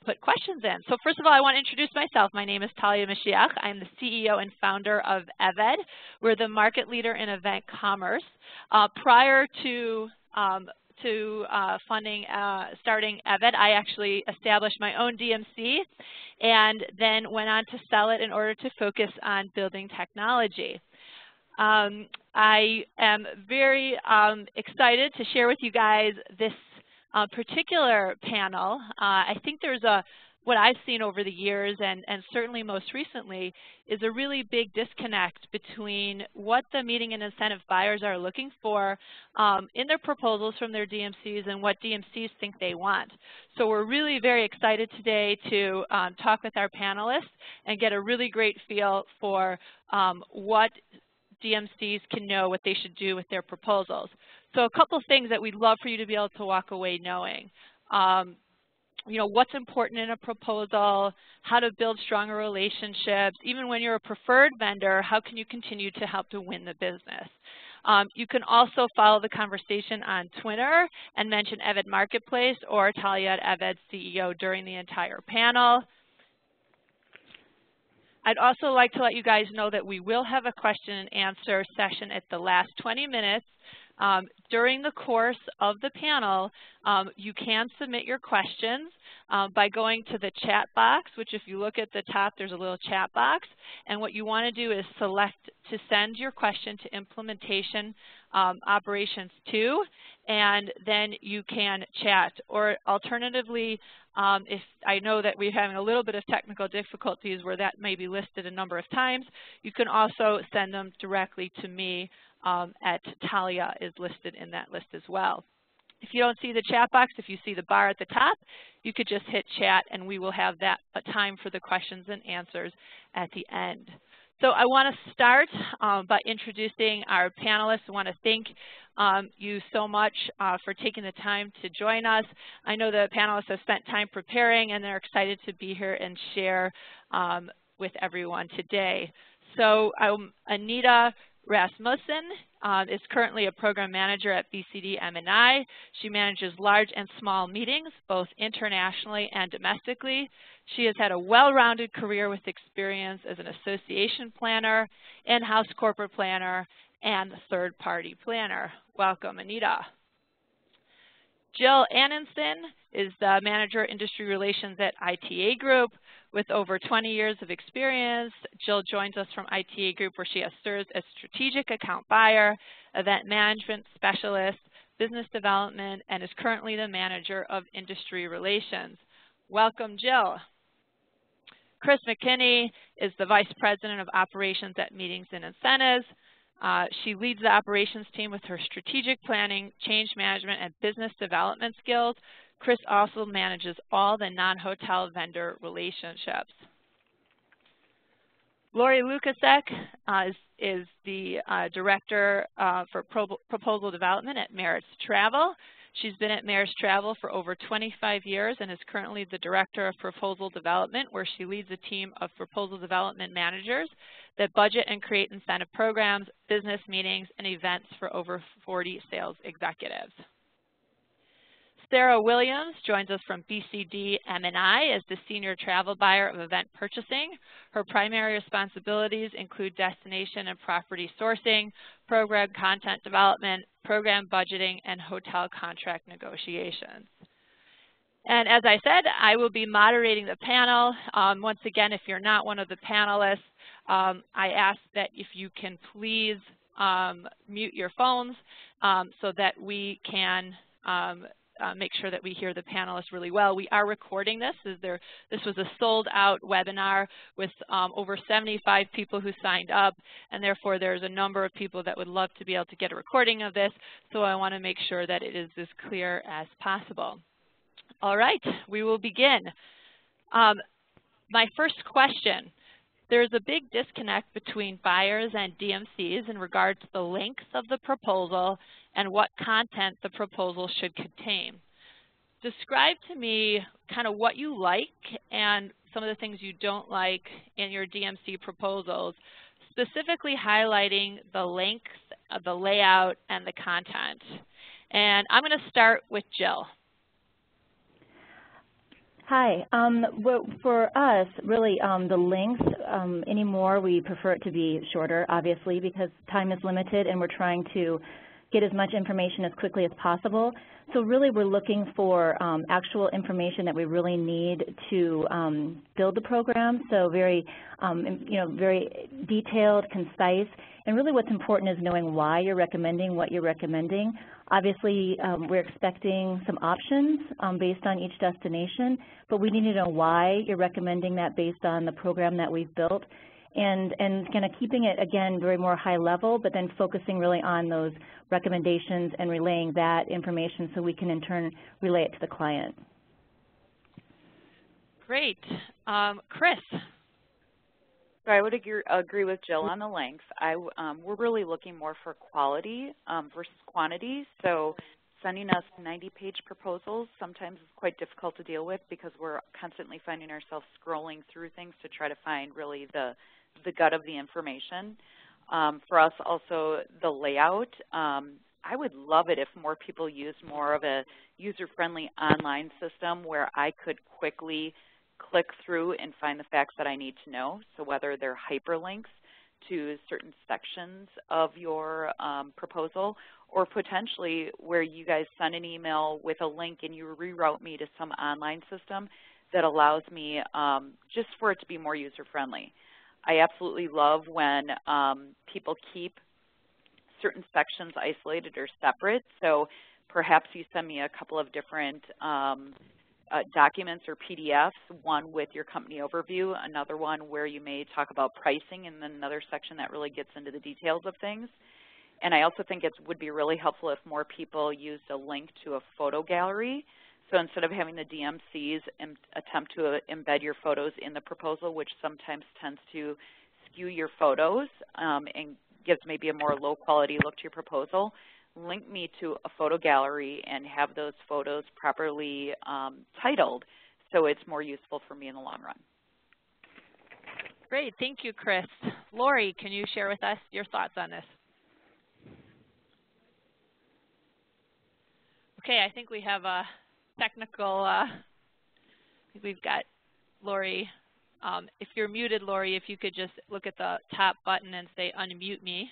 put questions in. So first of all, I want to introduce myself. My name is Talia Mashiach. I'm the CEO and founder of EVED. We're the market leader in event commerce. Prior to starting EVED, I actually established my own DMC and then went on to sell it in order to focus on building technology. I am very excited to share with you guys this particular panel. I think there's what I've seen over the years and certainly most recently is a really big disconnect between what the meeting and incentive buyers are looking for in their proposals from their DMCs and what DMCs think they want. So we're really very excited today to talk with our panelists and get a really great feel for what DMCs can know what they should do with their proposals. So a couple things that we'd love for you to be able to walk away knowing. What's important in a proposal, how to build stronger relationships. Even when you're a preferred vendor, how can you continue to help to win the business? You can also follow the conversation on Twitter and mention EVED Marketplace or Talia at EVED CEO during the entire panel. I'd also like to let you guys know that we will have a question and answer session at the last 20 minutes. During the course of the panel, you can submit your questions by going to the chat box, which if you look at the top, there's a little chat box. And what you want to do is select to send your question to implementation operations 2, and then you can chat. Or alternatively, if I know that we're having a little bit of technical difficulties where that may be listed a number of times, you can also send them directly to me at Talia is listed in that list as well. If you don't see the chat box, if you see the bar at the top, you could just hit chat and we will have that time for the questions and answers at the end. So I want to start by introducing our panelists. I want to thank you so much for taking the time to join us. I know the panelists have spent time preparing and they're excited to be here and share with everyone today. So Anita Rasmussen is currently a program manager at BCD M&I. She manages large and small meetings, both internationally and domestically. She has had a well-rounded career with experience as an association planner, in-house corporate planner, and third-party planner. Welcome, Anita. Jill Anonson is the Manager of Industry Relations at ITAGroup. With over 20 years of experience, Jill joins us from ITAGroup, where she has served as strategic account buyer, event management specialist, business development, and is currently the Manager of Industry Relations. Welcome, Jill. Kris McKinney is the Vice President of Operations at Meetings and Incentives. She leads the operations team with her strategic planning, change management, and business development skills. Kris also manages all the non-hotel vendor relationships. Laurie Lukasek is the Director for Proposal Development at Maritz Travel. She's been at Maritz Travel for over 25 years and is currently the Director of Proposal Development, where she leads a team of proposal development managers that budget and create incentive programs, business meetings, and events for over 40 sales executives. Sarah Williams joins us from BCD M&I as the Senior Travel Buyer of Event Purchasing. Her primary responsibilities include destination and property sourcing, program content development, program budgeting, and hotel contract negotiations. And as I said, I will be moderating the panel. Once again, if you're not one of the panelists, I ask that if you can please mute your phones so that we can make sure that we hear the panelists really well. We are recording this. This was a sold-out webinar with over 75 people who signed up, and therefore there's a number of people that would love to be able to get a recording of this, so I want to make sure that it is as clear as possible. All right, we will begin. My first question. There's a big disconnect between buyers and DMCs in regard to the length of the proposal and what content the proposal should contain. Describe to me kind of what you like and some of the things you don't like in your DMC proposals, specifically highlighting the length, the layout, and the content. And I'm going to start with Jill. Hi. For us, really, the links anymore, we prefer it to be shorter, obviously, because time is limited and we're trying to get as much information as quickly as possible. So really, we're looking for actual information that we really need to build the program. So very, very detailed, concise. And really what's important is knowing why you're recommending what you're recommending. Obviously, we're expecting some options based on each destination, but we need to know why you're recommending that based on the program that we've built. And kind of keeping it, again, very more high level, but then focusing really on those recommendations and relaying that information so we can in turn relay it to the client. Great. Kris. So I would agree with Jill on the length. We're really looking more for quality versus quantity. So sending us 90-page proposals sometimes is quite difficult to deal with because we're constantly finding ourselves scrolling through things to try to find really the gut of the information. For us also, the layout, I would love it if more people used more of a user-friendly online system where I could quickly click through and find the facts that I need to know. So whether they're hyperlinks to certain sections of your proposal, or potentially where you guys send an email with a link and you reroute me to some online system that allows me just for it to be more user-friendly. I absolutely love when people keep certain sections isolated or separate. So perhaps you send me a couple of different documents or PDFs, one with your company overview, another one where you may talk about pricing, and then another section that really gets into the details of things. And I also think it would be really helpful if more people used a link to a photo gallery. So instead of having the DMCs attempt to embed your photos in the proposal, which sometimes tends to skew your photos and gives maybe a more low quality look to your proposal, link me to a photo gallery and have those photos properly titled so it's more useful for me in the long run. Great, thank you, Kris. Laurie, can you share with us your thoughts on this? Okay, I think we have a technical, I think we've got Laurie. If you're muted, Laurie, if you could just look at the top button and say unmute me.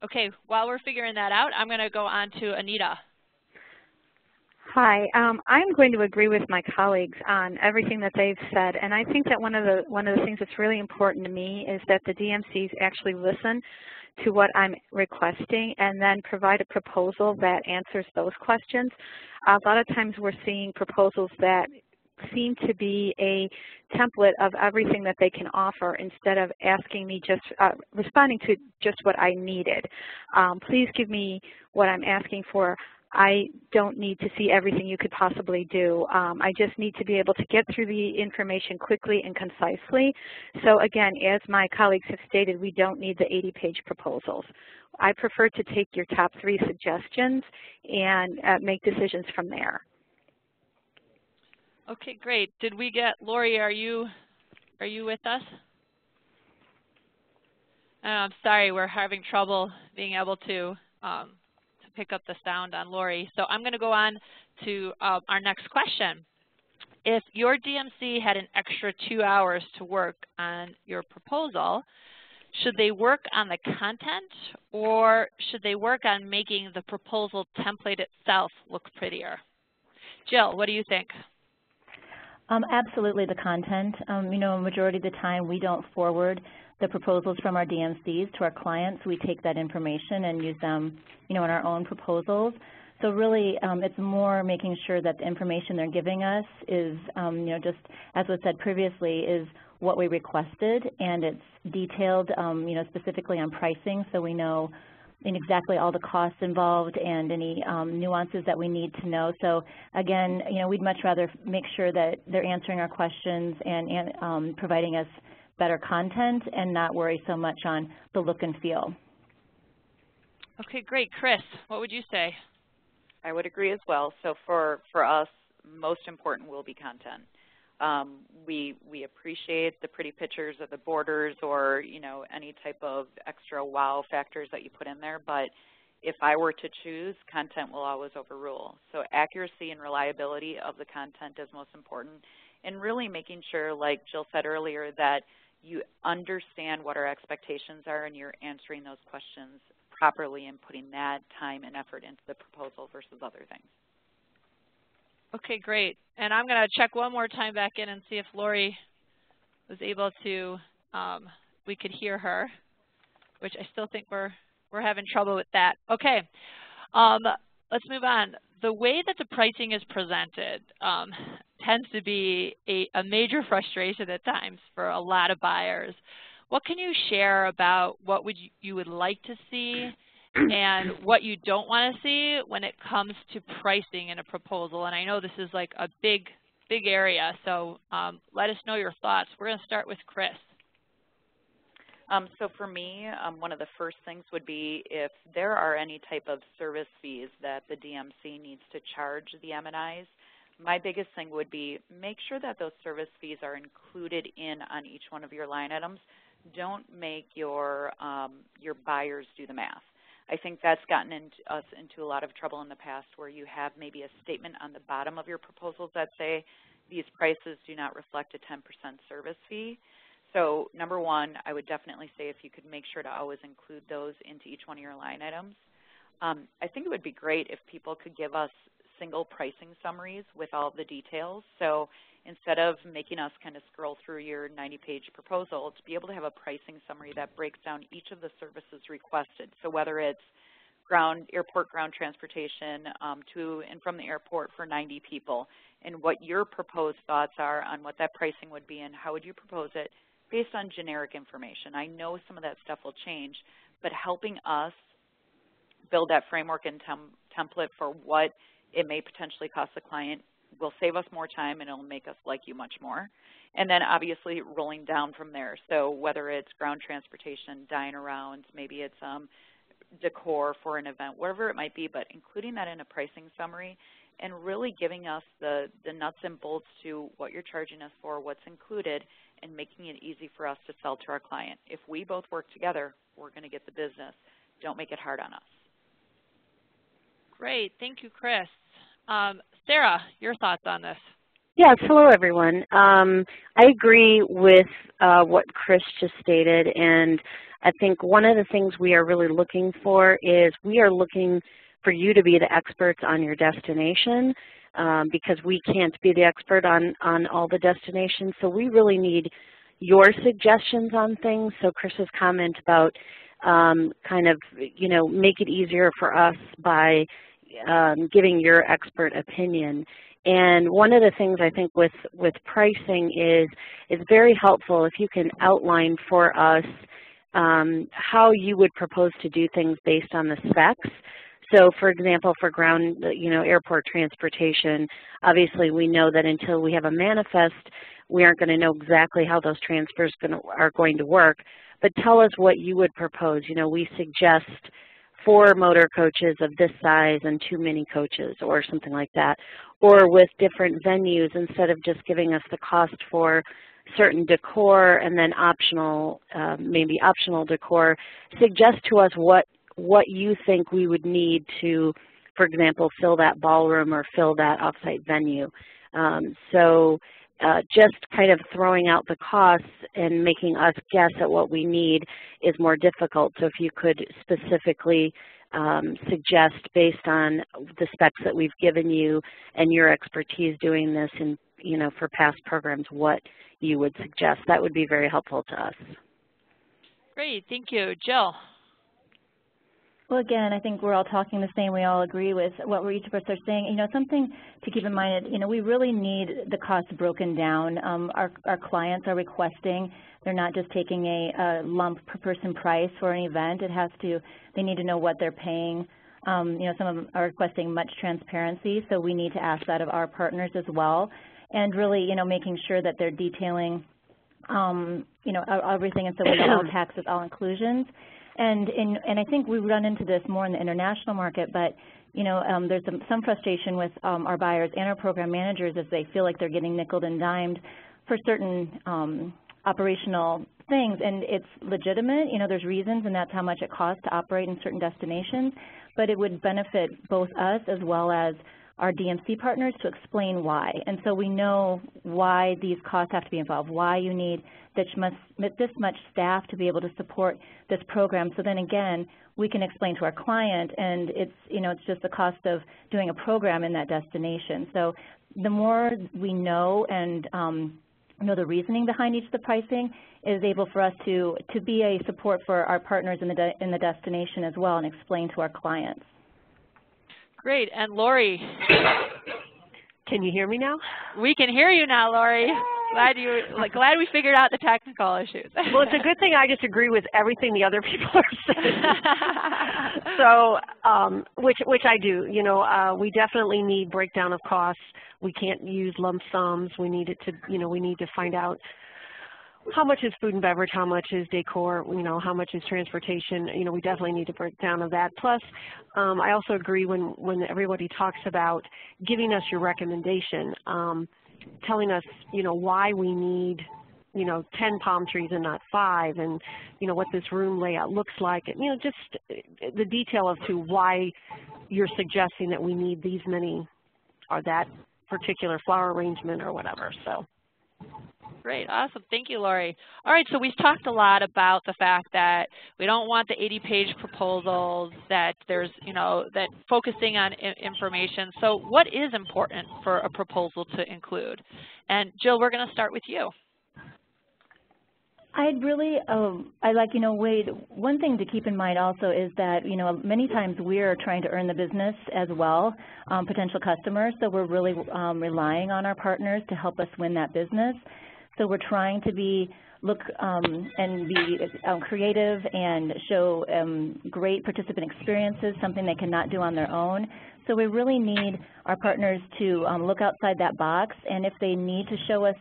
Okay, while we're figuring that out, I'm going to go on to Anita. Hi, I'm going to agree with my colleagues on everything that they've said, and I think that one of the things that's really important to me is that the DMCs actually listen to what I'm requesting and then provide a proposal that answers those questions. A lot of times we're seeing proposals that seem to be a template of everything that they can offer instead of asking me just, responding to just what I needed. Please give me what I'm asking for. I don't need to see everything you could possibly do. I just need to be able to get through the information quickly and concisely. So again, as my colleagues have stated, we don't need the 80-page proposals. I prefer to take your top 3 suggestions and make decisions from there. Okay, great. Did we get Laurie? Are you with us? I'm sorry, we're having trouble being able to pick up the sound on Laurie. So I'm going to go on to our next question. If your DMC had an extra 2 hours to work on your proposal, should they work on the content or should they work on making the proposal template itself look prettier? Jill, what do you think? Absolutely the content. A majority of the time we don't forward the proposals from our DMCs to our clients. We take that information and use them, in our own proposals. So really, it's more making sure that the information they're giving us is, just as was said previously, is what we requested, and it's detailed, specifically on pricing, so we know exactly all the costs involved and any nuances that we need to know. So again, we'd much rather make sure that they're answering our questions and providing us better content and not worry so much on the look and feel. Okay, great. Kris, what would you say? I would agree as well. So for us, most important will be content. We appreciate the pretty pictures of the borders or any type of extra wow factors that you put in there, but if I were to choose, content will always overrule. So accuracy and reliability of the content is most important, and really making sure, like Jill said earlier, that you understand what our expectations are and you're answering those questions properly and putting that time and effort into the proposal versus other things. Okay, great. And I'm going to check one more time back in and see if Laurie was able to, we could hear her, which I still think we're having trouble with that. Okay, let's move on. The way that the pricing is presented tends to be a major frustration at times for a lot of buyers. What can you share about what you would like to see and what you don't want to see when it comes to pricing in a proposal? And I know this is like a big area, so let us know your thoughts. We're going to start with Kris. So for me, one of the first things would be if there are any type of service fees that the DMC needs to charge the M&Is, my biggest thing would be make sure that those service fees are included in on each one of your line items. Don't make your buyers do the math. I think that's gotten us into a lot of trouble in the past where you have maybe a statement on the bottom of your proposals that say these prices do not reflect a 10% service fee. So number one, I would definitely say if you could make sure to always include those into each one of your line items. I think it would be great if people could give us single pricing summaries with all the details. So instead of making us kind of scroll through your 90-page proposal, to be able to have a pricing summary that breaks down each of the services requested. So whether it's airport ground transportation to and from the airport for 90 people, and what your proposed thoughts are on what that pricing would be and how would you propose it based on generic information. I know some of that stuff will change, but helping us build that framework and template for what it may potentially cost the client will save us more time and it will make us like you much more. And then obviously rolling down from there. So whether it's ground transportation, dine-arounds, maybe it's decor for an event, whatever it might be, but including that in a pricing summary and really giving us the nuts and bolts to what you're charging us for, what's included, and making it easy for us to sell to our client. If we both work together, we're going to get the business. Don't make it hard on us. Great. Thank you, Kris. Sarah, your thoughts on this? Yes, hello everyone. I agree with what Kris just stated, and I think one of the things we are really looking for is we are looking for you to be the experts on your destination because we can't be the expert on all the destinations, so we really need your suggestions on things. So Kris's comment about kind of, you know, make it easier for us by giving your expert opinion. And one of the things I think with pricing is it's very helpful if you can outline for us how you would propose to do things based on the specs. So for example, for ground, airport transportation, obviously we know that until we have a manifest, we aren't going to know exactly how those transfers are going to work. But tell us what you would propose. You know, we suggest 4 motor coaches of this size and 2 mini coaches or something like that. Or with different venues, instead of just giving us the cost for certain decor and then optional, maybe optional decor, suggest to us what you think we would need to, for example, fill that ballroom or fill that offsite venue. Just kind of throwing out the costs and making us guess at what we need is more difficult. So if you could specifically suggest based on the specs that we've given you and your expertise doing this and, for past programs, what you would suggest, that would be very helpful to us. Great, thank you. Jill. Well, again, I think we're all talking the same. We all agree with what each of us are saying. Something to keep in mind, we really need the costs broken down. Our clients are requesting. They're not just taking a lump per person price for an event. They need to know what they're paying. Some of them are requesting much transparency, so we need to ask that of our partners as well. And really, making sure that they're detailing, everything, and so we know all taxes, all inclusions. And I think we run into this more in the international market, but there's some frustration with our buyers and our program managers as they feel like they're getting nickeled and dimed for certain operational things, and it's legitimate. You know, there's reasons, and that's how much it costs to operate in certain destinations, but it would benefit both us as well as our DMC partners to explain why. And so we know why these costs have to be involved, why you need this much staff to be able to support this program. So then again, we can explain to our client, and it's, you know, it's just the cost of doing a program in that destination. So the more we know and know the reasoning behind each of the pricing is able for us to be a support for our partners in the destination as well and explain to our clients. Great. And Laurie. Can you hear me now? We can hear you now, Laurie. Glad we figured out the technical issues. Well, it's a good thing I just agree with everything the other people are saying. So, which I do. You know, we definitely need breakdown of costs. We can't use lump sums. We need it to, you know, we need to find out how much is food and beverage, how much is decor, you know, how much is transportation. You know, we definitely need a breakdown of that. Plus, I also agree when everybody talks about giving us your recommendation, telling us, you know, why we need, you know, 10 palm trees and not 5, and, you know, what this room layout looks like, and, you know, just the detail as to why you're suggesting that we need these many or that particular flower arrangement or whatever. So. Great, awesome. Thank you, Laurie. All right, so we've talked a lot about the fact that we don't want the 80-page proposals, that there's, you know, that focusing on information. So what is important for a proposal to include? And Jill, we're going to start with you. I'd really, you know, Wade, one thing to keep in mind also is that, you know, many times we're trying to earn the business as well, potential customers, so we're really relying on our partners to help us win that business. So we're trying to be, and be creative and show great participant experiences, something they cannot do on their own. So we really need our partners to look outside that box, and if they need to show us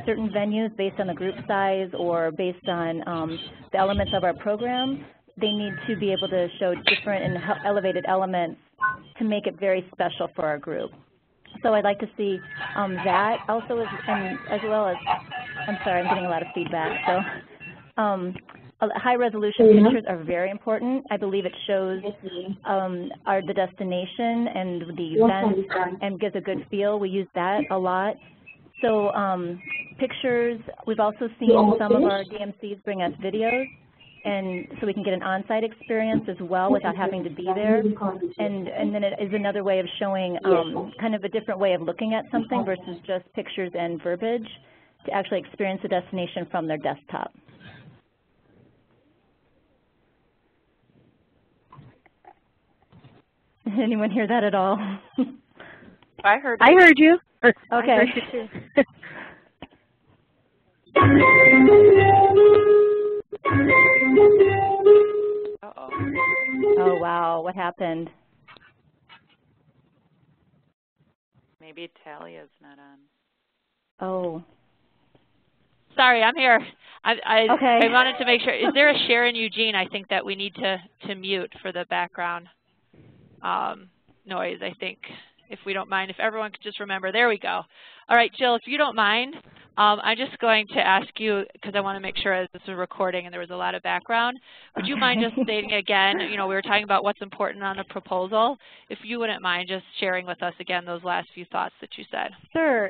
certain venues based on the group size or based on the elements of our program, they need to be able to show different and elevated elements to make it very special for our group. So I'd like to see that also, as well as, I'm sorry, I'm getting a lot of feedback. So high resolution pictures are very important. I believe it shows the destination and the events and gives a good feel. We use that a lot. So pictures, we've also seen some of our DMCs bring us videos, and so we can get an on-site experience as well without having to be there. And then it is another way of showing kind of a different way of looking at something versus just pictures and verbiage, to actually experience the destination from their desktop. Did anyone hear that at all? I heard you. Okay. I heard you too. Uh-oh. Oh, wow. What happened? Maybe Talia's not on. Oh. Sorry, I'm here. Okay. I wanted to make sure. Is there a Sharon Eugene? I think that we need to mute for the background noise, I think, if we don't mind. If everyone could just remember. There we go. All right, Jill, if you don't mind, I'm just going to ask you, because I want to make sure as this is a recording and there was a lot of background, would you mind just stating again, you know, we were talking about what's important on the proposal. If you wouldn't mind just sharing with us again those last few thoughts that you said. Sure.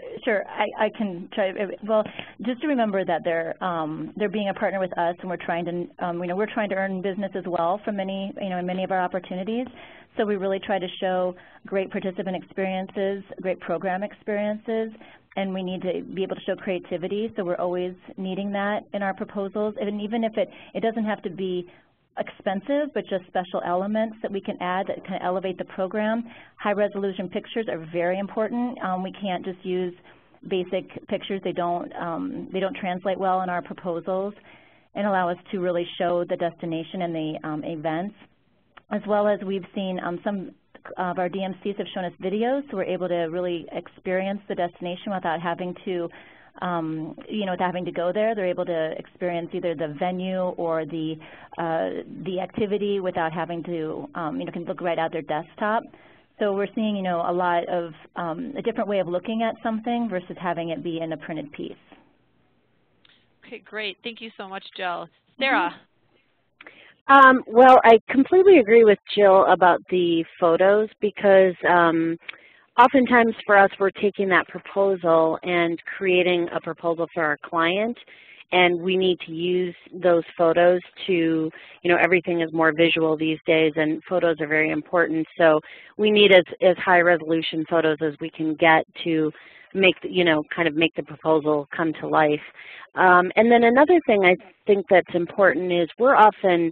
I can try. Well, just to remember that they're being a partner with us, and we're trying to, you know, we're trying to earn business as well from many, you know, in many of our opportunities. So we really try to show great participant experiences, great program experiences, and we need to be able to show creativity. So we're always needing that in our proposals. And even if it doesn't have to be expensive, but just special elements that we can add that can elevate the program. High resolution pictures are very important. We can't just use basic pictures. They don't translate well in our proposals and allow us to really show the destination and the events. As well as we've seen some of our DMCs have shown us videos, so we're able to really experience the destination without having to, you know, without having to go there. They're able to experience either the venue or the activity without having to, you know, can look right at their desktop. So we're seeing, you know, a lot of a different way of looking at something versus having it be in a printed piece. Okay, great. Thank you so much, Jill. Sarah? Well, I completely agree with Jill about the photos because oftentimes for us we're taking that proposal and creating a proposal for our client, and we need to use those photos to, everything is more visual these days and photos are very important. So we need as high resolution photos as we can get to make, kind of make the proposal come to life. And then another thing I think that's important is we're often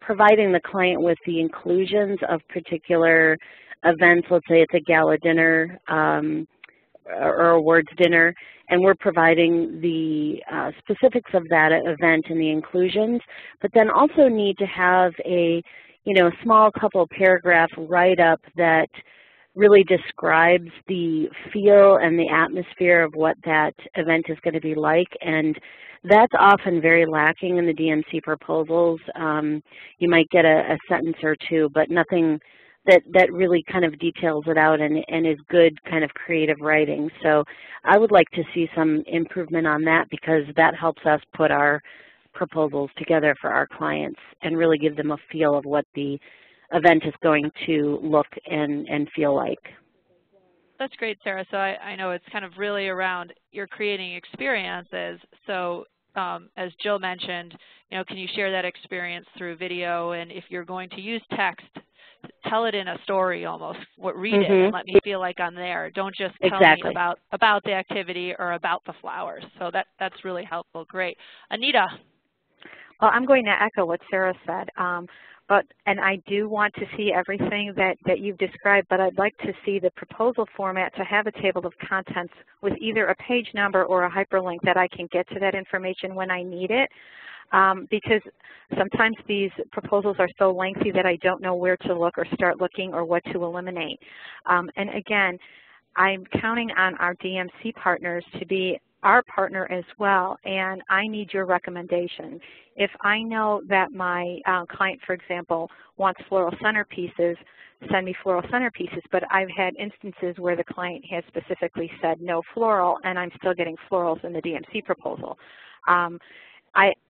providing the client with the inclusions of particular events. Let's say it's a gala dinner or awards dinner, and we're providing the specifics of that event and the inclusions, but then also need to have a small couple paragraph write-up that really describes the feel and the atmosphere of what that event is going to be like, and that's often very lacking in the DMC proposals. You might get a sentence or two, but nothing that really kind of details it out and is good kind of creative writing. So I would like to see some improvement on that because that helps us put our proposals together for our clients and really give them a feel of what the event is going to look and feel like. That's great, Sarah. So I know it's kind of really around you're creating experiences. So as Jill mentioned, can you share that experience through video? And if you're going to use text, tell it in a story almost. Read it and let me feel like I'm there. Don't just tell me about the activity or about the flowers. So that's really helpful. Great. Anita. Well, I'm going to echo what Sarah said. And I do want to see everything that you've described, but I'd like to see the proposal format to have a table of contents with either a page number or a hyperlink that I can get to that information when I need it. Because sometimes these proposals are so lengthy that I don't know where to look or start looking or what to eliminate. And again, I'm counting on our DMC partners to be our partner as well, and I need your recommendation. If I know that my client, for example, wants floral centerpieces, send me floral centerpieces, but I've had instances where the client has specifically said no floral, and I'm still getting florals in the DMC proposal.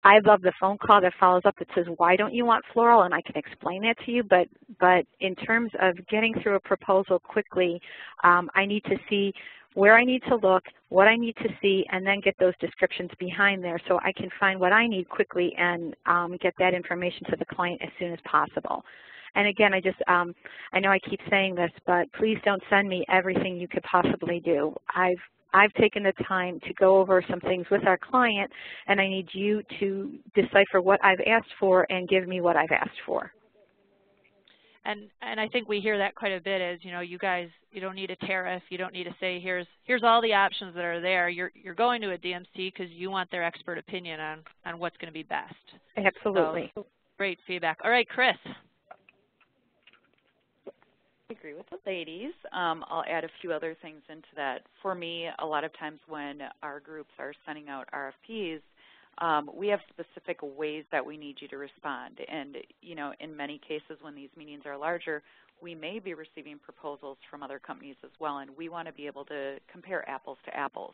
I love the phone call that follows up that says, why don't you want floral? And I can explain that to you, but in terms of getting through a proposal quickly, I need to see where I need to look, what I need to see, and then get those descriptions behind there so I can find what I need quickly and get that information to the client as soon as possible. And again, I know I keep saying this, but please don't send me everything you could possibly do. I've taken the time to go over some things with our client, and I need you to decipher what I've asked for and give me what I've asked for. And I think we hear that quite a bit is, you guys, you don't need a tariff. You don't need to say, here's all the options that are there. You're going to a DMC because you want their expert opinion on what's going to be best. Absolutely. So, great feedback. All right, Kris. I agree with the ladies. I'll add a few other things into that. For me, a lot of times when our groups are sending out RFPs, we have specific ways that we need you to respond. And, in many cases when these meetings are larger, we may be receiving proposals from other companies as well, and we want to be able to compare apples to apples.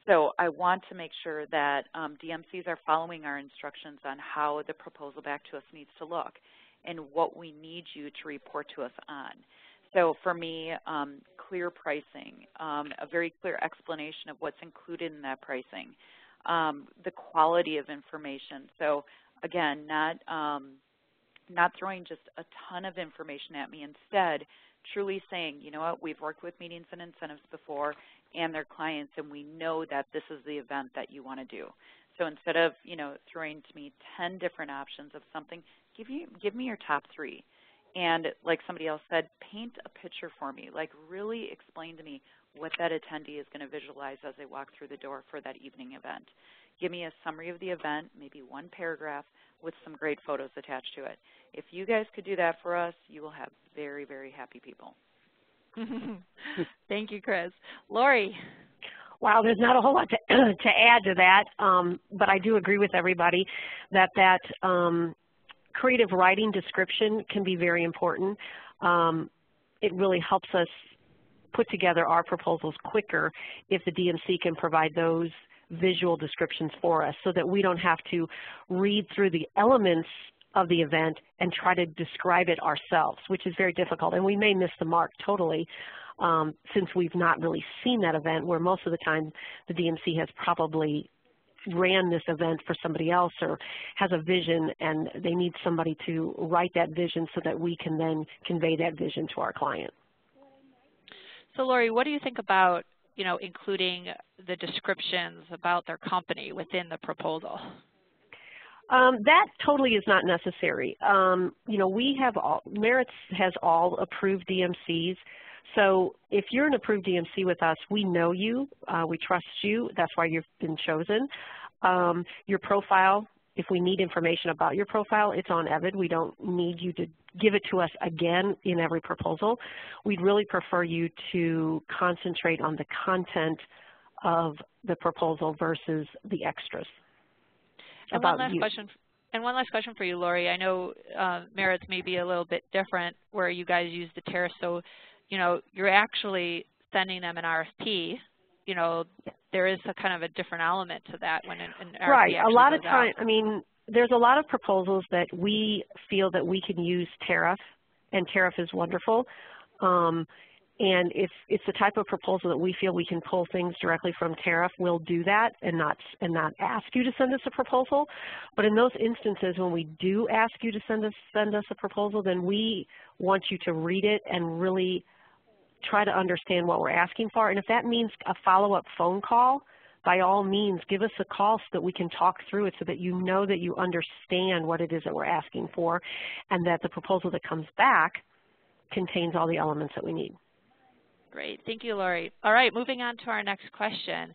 So I want to make sure that DMCs are following our instructions on how the proposal back to us needs to look and what we need you to report to us on. So for me, clear pricing, a very clear explanation of what's included in that pricing, the quality of information. So again, not throwing just a ton of information at me. Instead, truly saying, you know what, we've worked with meetings and incentives before and their clients, and we know that this is the event that you want to do. So instead of, throwing to me 10 different options of something, give me your top 3. And like somebody else said, paint a picture for me. Like really explain to me what that attendee is going to visualize as they walk through the door for that evening event. Give me a summary of the event, maybe one paragraph with some great photos attached to it. If you guys could do that for us, you will have very, very happy people. Thank you, Kris. Laurie. Wow, there's not a whole lot to add to that, but I do agree with everybody that creative writing description can be very important. It really helps us put together our proposals quicker if the DMC can provide those visual descriptions for us so that we don't have to read through the elements of the event and try to describe it ourselves, which is very difficult. And we may miss the mark totally since we've not really seen that event, where most of the time the DMC has probably ran this event for somebody else or has a vision, and they need somebody to write that vision so that we can then convey that vision to our client. So Laurie, what do you think about, including the descriptions about their company within the proposal? That totally is not necessary. We have Maritz has all approved DMCs. So if you're an approved DMC with us, we know you, we trust you, that's why you've been chosen. Your profile, if we need information about your profile, it's on Evid. We don't need you to give it to us again in every proposal. We'd really prefer you to concentrate on the content of the proposal versus the extras. And one last question for you, Laurie. I know Maritz may be a little bit different where you guys use the tariff, so you're actually sending them an RFP. There is a kind of a different element to that when an RFP right. A lot of time, there's a lot of proposals that we feel that we can use tariff, and tariff is wonderful. And if it's the type of proposal that we feel we can pull things directly from tariff, we'll do that and not ask you to send us a proposal. But in those instances when we do ask you to send us a proposal, then we want you to read it and really try to understand what we're asking for. And if that means a follow-up phone call, by all means, give us a call so that we can talk through it so that you know that you understand what it is that we're asking for and that the proposal that comes back contains all the elements that we need. Great. Thank you, Laurie. All right, moving on to our next question.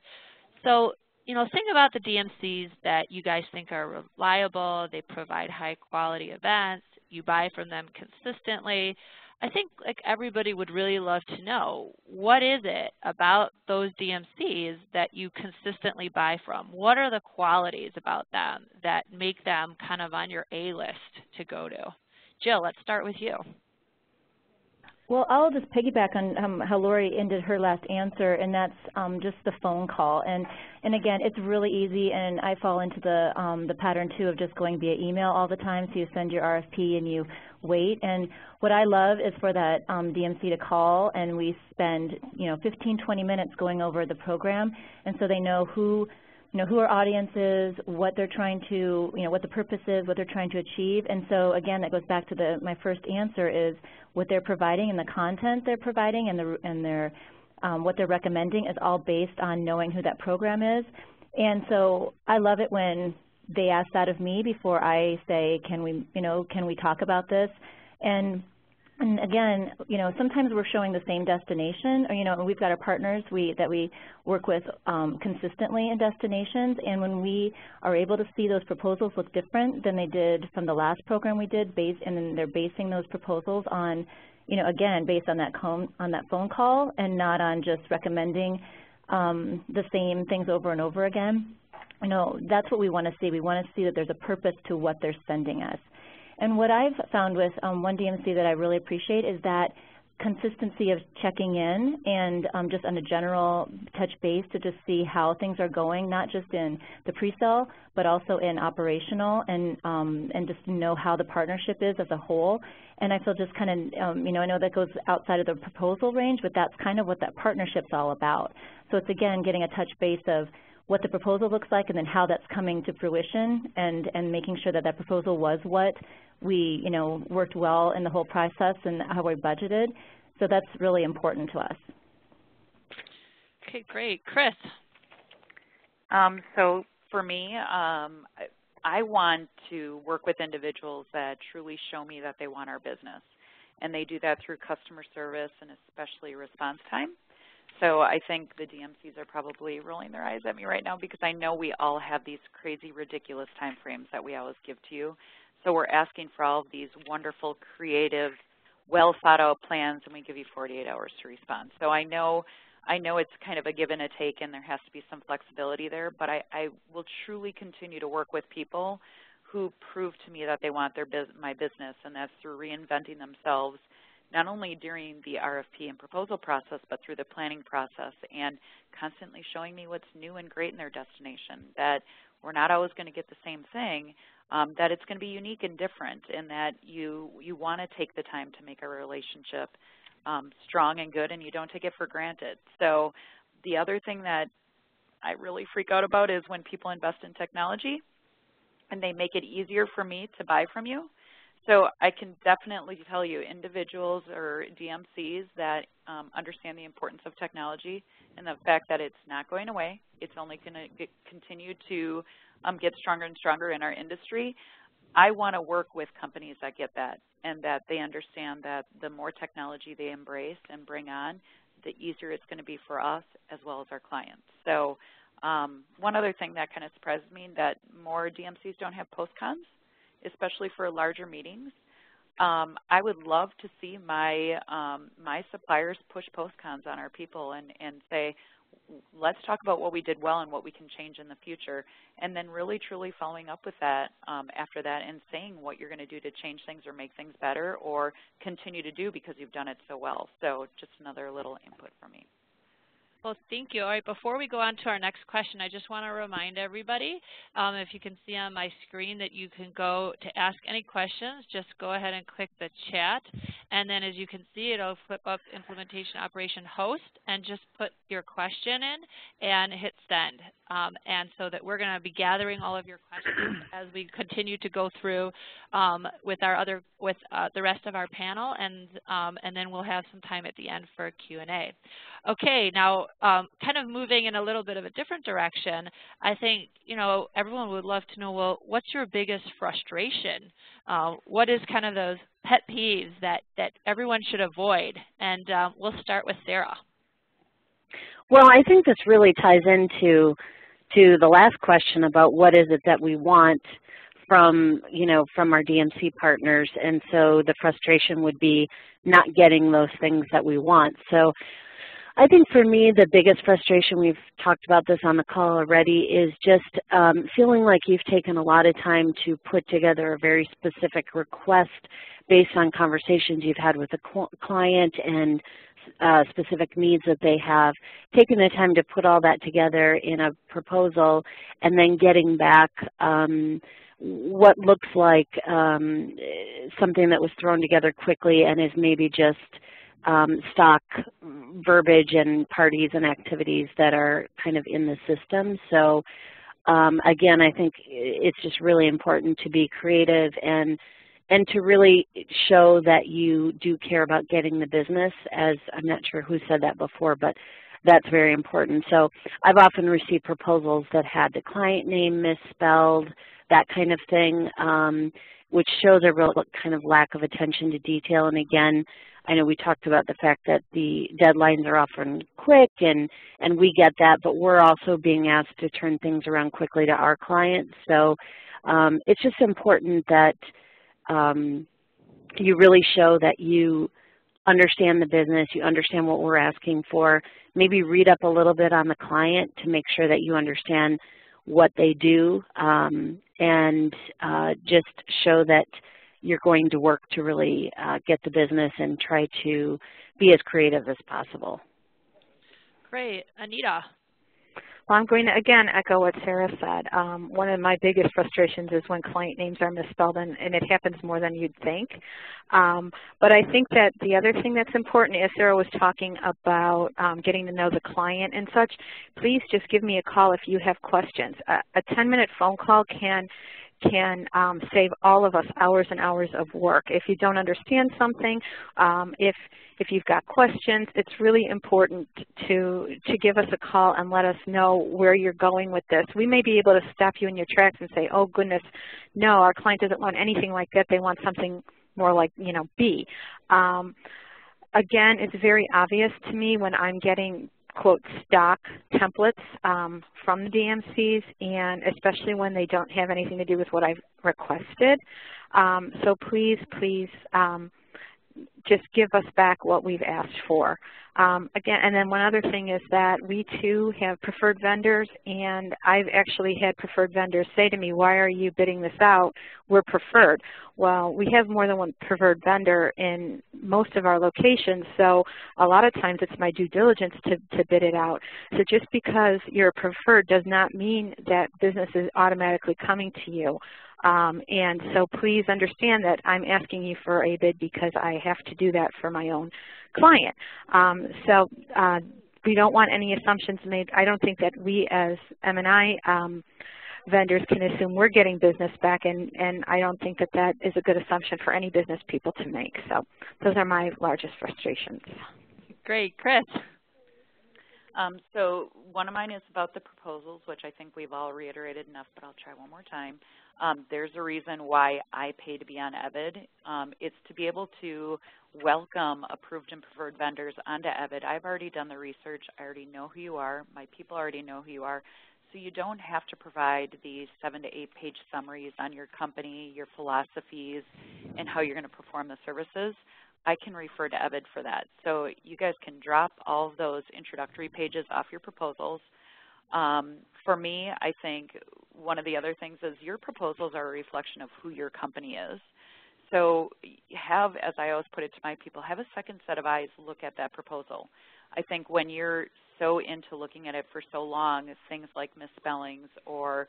So, think about the DMCs that you guys think are reliable, they provide high-quality events, you buy from them consistently. I think everybody would really love to know, what is it about those DMCs that you consistently buy from? What are the qualities about them that make them kind of on your A list to go to? Jill, let's start with you. Well, I'll just piggyback on how Laurie ended her last answer, and that's just the phone call. And again, it's really easy, and I fall into the pattern too of just going via email all the time. So you send your RFP and you wait. And what I love is for that DMC to call, and we spend 15, 20 minutes going over the program, and so they know who our audience is, what they're trying to, what the purpose is, what they're trying to achieve. And so again, that goes back to my first answer is what they're providing and the content they're providing and their what they're recommending is all based on knowing who that program is. And so I love it when they ask that of me before I say, can we talk about this? And again, sometimes we're showing the same destination, or, we've got our partners that we work with consistently in destinations, and when we are able to see those proposals look different than they did from the last program we did, and then they're basing those proposals on, again, based on that phone call and not on just recommending the same things over and over again, that's what we want to see. We want to see that there's a purpose to what they're sending us. And what I've found with one DMC that I really appreciate is that consistency of checking in and just on a general touch base to just see how things are going, not just in the pre-sale, but also in operational and just know how the partnership is as a whole. And I feel just kind of, I know that goes outside of the proposal range, but that's kind of what that partnership's all about. So it's, again, getting a touch base of what the proposal looks like and then how that's coming to fruition and making sure that that proposal was what we, worked well in the whole process and how we budgeted. So that's really important to us. Okay, great. Kris? So for me, I want to work with individuals that truly show me that they want our business. And they do that through customer service and especially response time. So I think the DMCs are probably rolling their eyes at me right now because I know we all have these crazy, ridiculous time frames that we always give to you. So we're asking for all of these wonderful, creative, well-thought-out plans, and we give you 48 hours to respond. So I know it's kind of a give and a take, and there has to be some flexibility there, but I will truly continue to work with people who prove to me that they want my business, and that's through reinventing themselves, not only during the RFP and proposal process, but through the planning process, and constantly showing me what's new and great in their destination, that we're not always going to get the same thing, that it's going to be unique and different, and that you want to take the time to make a relationship strong and good, and you don't take it for granted. So the other thing that I really freak out about is when people invest in technology and they make it easier for me to buy from you. So I can definitely tell you, individuals or DMCs that understand the importance of technology and the fact that it's not going away, it's only going to continue to get stronger and stronger in our industry. I want to work with companies that get that, and that they understand that the more technology they embrace and bring on, the easier it's going to be for us as well as our clients. So one other thing that kind of surprises me, that more DMCs don't have post-cons, especially for larger meetings. I would love to see my my suppliers push post-cons on our people and say, let's talk about what we did well and what we can change in the future, and then really truly following up with that after that and saying what you're going to do to change things or make things better or continue to do because you've done it so well. So just another little input from me. Well, thank you. All right, before we go on to our next question, I just want to remind everybody, if you can see on my screen, that you can go to ask any questions. Just go ahead and click the chat, and then as you can see, it'll flip up implementation operation host, and just put your question in and hit send. And so that we're going to be gathering all of your questions as we continue to go through with the rest of our panel, and then we'll have some time at the end for Q&A. Okay, now kind of moving in a little bit of a different direction, I think, you know, everyone would love to know, well, what's your biggest frustration? What is kind of those pet peeves that everyone should avoid? And we'll start with Sarah. Well, I think this really ties into the last question about what is it that we want from, you know, from our DMC partners, and so the frustration would be not getting those things that we want. So I think for me, the biggest frustration, we've talked about this on the call already, is just feeling like you've taken a lot of time to put together a very specific request based on conversations you've had with the client and specific needs that they have, taking the time to put all that together in a proposal and then getting back what looks like something that was thrown together quickly and is maybe just stock verbiage and parties and activities that are kind of in the system. So again, I think it's just really important to be creative and to really show that you do care about getting the business, as I'm not sure who said that before, but that's very important. So I've often received proposals that had the client name misspelled, that kind of thing, which shows a real kind of lack of attention to detail. And again, I know we talked about the fact that the deadlines are often quick, and we get that, but we're also being asked to turn things around quickly to our clients. So it's just important that you really show that you understand the business, you understand what we're asking for, maybe read up a little bit on the client to make sure that you understand what they do, and just show that you're going to work to really get the business and try to be as creative as possible. Great. Anita. Well, I'm going to, again, echo what Sarah said. One of my biggest frustrations is when client names are misspelled, and it happens more than you'd think. But I think that the other thing that's important, as Sarah was talking about getting to know the client and such, please just give me a call if you have questions. A 10-minute phone call can save all of us hours and hours of work. If you don't understand something, if you've got questions, it's really important to give us a call and let us know where you're going with this. We may be able to stop you in your tracks and say, oh goodness, no, our client doesn't want anything like that. They want something more like, you know, B. Again, it's very obvious to me when I'm getting quote stock templates from the DMCs, and especially when they don't have anything to do with what I've requested. So please just give us back what we've asked for. Again, and then one other thing is that we too have preferred vendors, and I've actually had preferred vendors say to me, why are you bidding this out? We're preferred. Well, we have more than one preferred vendor in most of our locations, so a lot of times it's my due diligence to bid it out. So just because you're preferred does not mean that business is automatically coming to you. And so please understand that I'm asking you for a bid because I have to do that for my own client. We don't want any assumptions made. I don't think that we as M&I vendors can assume we're getting business back, and I don't think that that is a good assumption for any business people to make. So those are my largest frustrations. Great. Kris? So one of mine is about the proposals, which I think we've all reiterated enough, but I'll try one more time. There's a reason why I pay to be on EVID. It's to be able to welcome approved and preferred vendors onto EVID. I've already done the research. I already know who you are. My people already know who you are. So you don't have to provide these 7 to 8 page summaries on your company, your philosophies, and how you're going to perform the services. I can refer to EVID for that. So you guys can drop all of those introductory pages off your proposals. For me, I think one of the other things is your proposals are a reflection of who your company is. So have, as I always put it to my people, have a second set of eyes look at that proposal. I think when you're so into looking at it for so long, things like misspellings or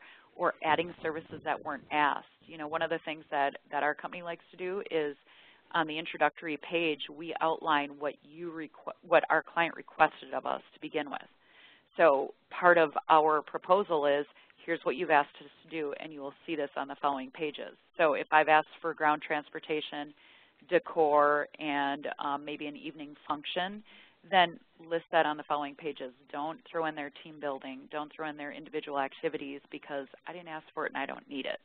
adding services that weren't asked. You know, one of the things that our company likes to do is on the introductory page, we outline what our client requested of us to begin with. So part of our proposal is, here's what you've asked us to do, and you will see this on the following pages. So if I've asked for ground transportation, decor, and maybe an evening function, then list that on the following pages. Don't throw in their team building. Don't throw in their individual activities because I didn't ask for it and I don't need it.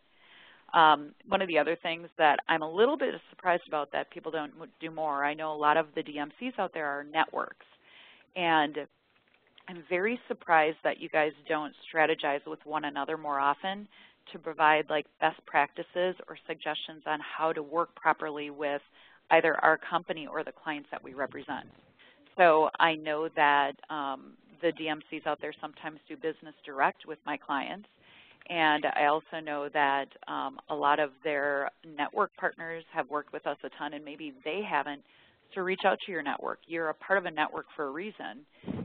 One of the other things that I'm a little bit surprised about that people don't do more, I know a lot of the DMCs out there are networks, and I'm very surprised that you guys don't strategize with one another more often to provide like best practices or suggestions on how to work properly with either our company or the clients that we represent. So I know that the DMCs out there sometimes do business direct with my clients, and I also know that a lot of their network partners have worked with us a ton, and maybe they haven't. So reach out to your network. You're a part of a network for a reason.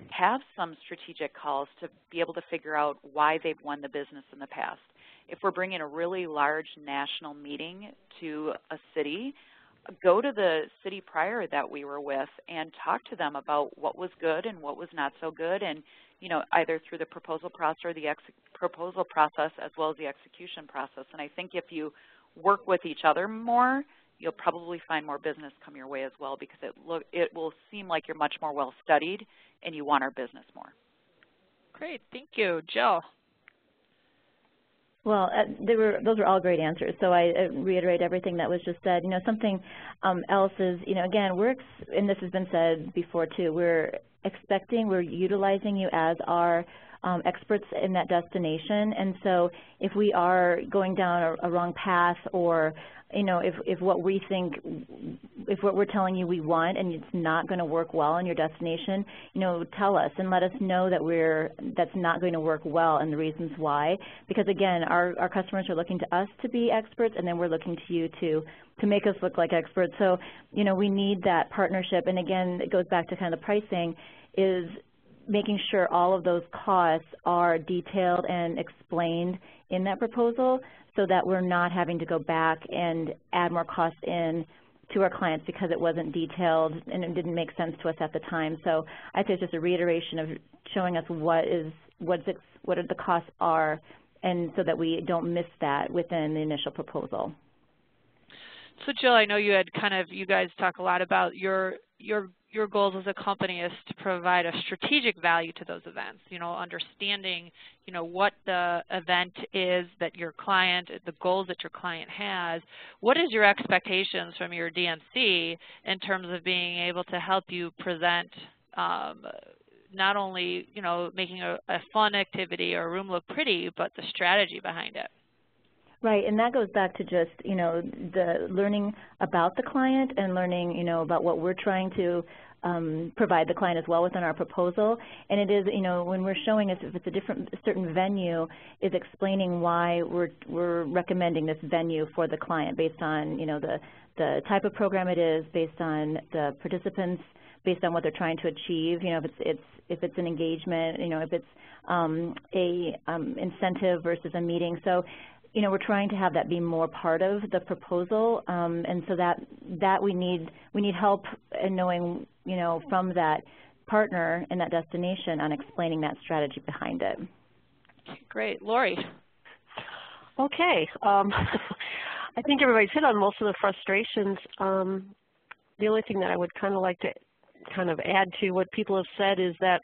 Have some strategic calls to be able to figure out why they've won the business in the past. If we're bringing a really large national meeting to a city, go to the city prior that we were with and talk to them about what was good and what was not so good, and you know, either through the proposal process or the proposal process as well as the execution process. And I think if you work with each other more, you'll probably find more business come your way as well, because it will seem like you're much more well studied and you want our business more. Great, thank you. Jill? Well, those were all great answers. So I reiterate everything that was just said. You know, something else is, you know, again, and this has been said before too, we're utilizing you as our experts in that destination. And so if we are going down a wrong path, or you know, if what we're telling you we want and it's not going to work well in your destination, you know, tell us and let us know that that's not going to work well and the reasons why. Because again, our customers are looking to us to be experts, and then we're looking to you to make us look like experts. So, you know, we need that partnership. And again, it goes back to kind of the pricing, is making sure all of those costs are detailed and explained in that proposal, so that we're not having to go back and add more costs in to our clients because it wasn't detailed and it didn't make sense to us at the time. So I'd say it's just a reiteration of showing us what the costs are, and so that we don't miss that within the initial proposal. So Jill, I know you guys talk a lot about your goals as a company is to provide a strategic value to those events, you know, understanding, you know, what the event is that your client, the goals that your client has. What is your expectations from your DMC in terms of being able to help you present not only, you know, making a fun activity or a room look pretty, but the strategy behind it? Right, and that goes back to just, you know, the learning about the client and learning, you know, about what we're trying to provide the client as well within our proposal. And it is, when we're showing us if it's a certain venue, is explaining why we're recommending this venue for the client based on, the type of program it is, based on the participants, based on what they're trying to achieve. If it's an engagement, if it's a incentive versus a meeting. So, we're trying to have that be more part of the proposal, and so that we need help in knowing, from that partner and that destination on explaining that strategy behind it. Great. Laurie. Okay. I think everybody's hit on most of the frustrations. The only thing that I would kind of like to add to what people have said is that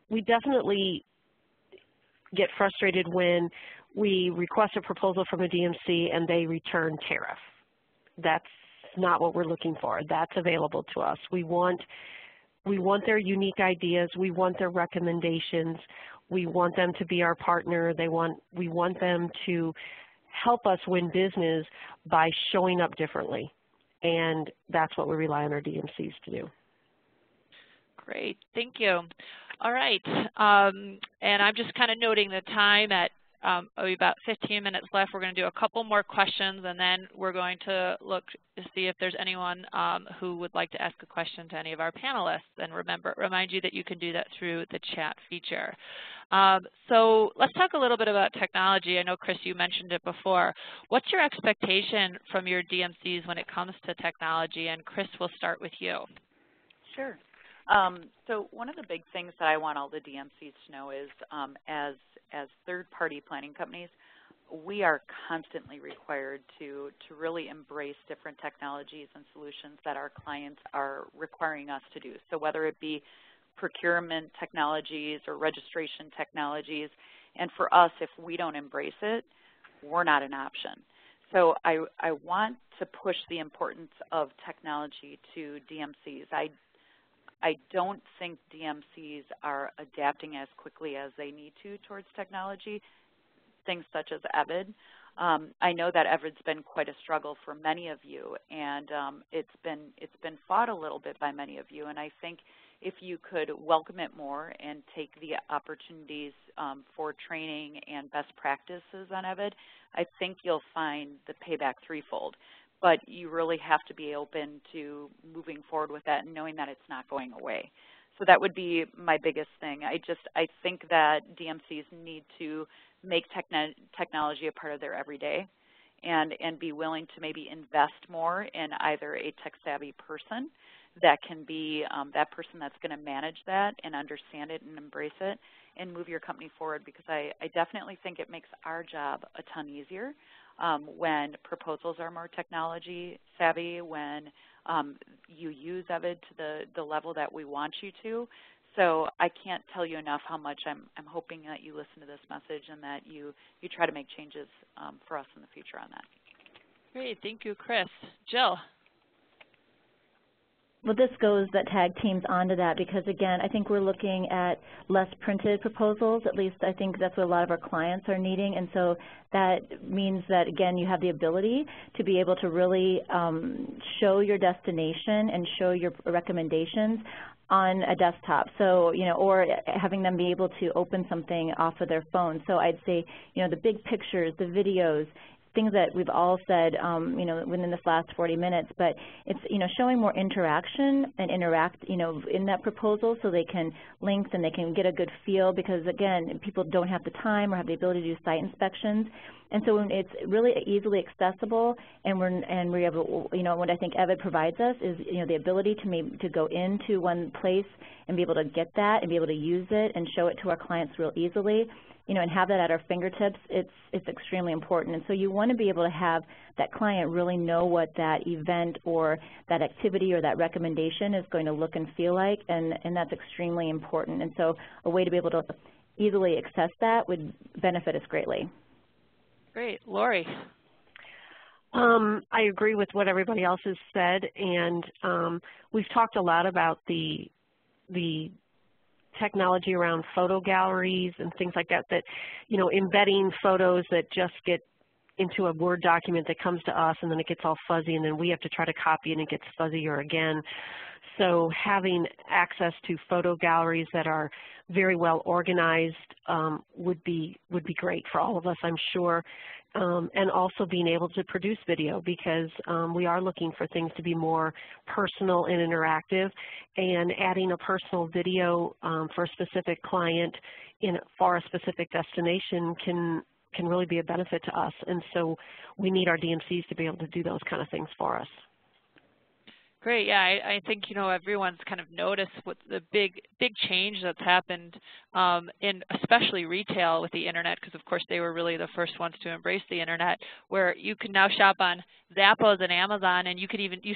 we definitely get frustrated when we request a proposal from a DMC and they return tariff. That's not what we're looking for. That's available to us. We want their unique ideas. We want their recommendations. We want them to be our partner. We want them to help us win business by showing up differently. And that's what we rely on our DMCs to do. Great, thank you. All right, and I'm just kind of noting the time at about 15 minutes left. We're going to do a couple more questions, and then we're going to look to see if there's anyone who would like to ask a question to any of our panelists. And remind you that you can do that through the chat feature. So let's talk a little bit about technology. I know, Kris, you mentioned it before. What's your expectation from your DMCs when it comes to technology? And Kris, we'll start with you. Sure. So one of the big things that I want all the DMCs to know is as third-party planning companies, we are constantly required to really embrace different technologies and solutions that our clients are requiring us to do. So whether it be procurement technologies or registration technologies, and for us, if we don't embrace it, we're not an option. So I want to push the importance of technology to DMCs. I don't think DMCs are adapting as quickly as they need to towards technology, things such as EVID. I know that EVID's been quite a struggle for many of you, and it's been fought a little bit by many of you, and I think if you could welcome it more and take the opportunities for training and best practices on EVID, I think you'll find the payback threefold. But you really have to be open to moving forward with that and knowing that it's not going away. So that would be my biggest thing. I think that DMCs need to make technology a part of their everyday and be willing to maybe invest more in either a tech-savvy person that can be that person that's going to manage that and understand it and embrace it and move your company forward, because I definitely think it makes our job a ton easier when proposals are more technology savvy, when you use EVID to the level that we want you to. So I can't tell you enough how much I'm hoping that you listen to this message and that you try to make changes for us in the future on that. Great, thank you, Kris. Jill. Well, this goes that tag teams onto that because, again, I think we're looking at less printed proposals. At least I think that's what a lot of our clients are needing. And so that means that, again, you have the ability to be able to really show your destination and show your recommendations on a desktop, so, or having them be able to open something off of their phone. So I'd say, the big pictures, the videos, things that we've all said, within this last 40 minutes, but it's, showing more interaction and interact, in that proposal so they can link and they can get a good feel because, again, people don't have the time or have the ability to do site inspections. And so when it's really easily accessible and we have, what I think EVID provides us is, the ability to go into one place and be able to get that and be able to use it and show it to our clients real easily. And have that at our fingertips, it's extremely important. And so you want to be able to have that client really know what that event or that activity or that recommendation is going to look and feel like, and that's extremely important. And so a way to be able to easily access that would benefit us greatly. Great. Laurie. I agree with what everybody else has said, and we've talked a lot about the technology around photo galleries and things like that, embedding photos that just get into a Word document that comes to us, and then it gets all fuzzy, and then we have to try to copy it and it gets fuzzier again. So having access to photo galleries that are very well organized would be great for all of us, I'm sure. And also being able to produce video, because we are looking for things to be more personal and interactive, and adding a personal video for a specific client for a specific destination can really be a benefit to us. And so we need our DMCs to be able to do those kind of things for us. Great. Yeah, I think, you know, everyone's kind of noticed what the big change that's happened in especially retail with the internet, because of course they were really the first ones to embrace the internet, where you can now shop on Zappos and Amazon, and you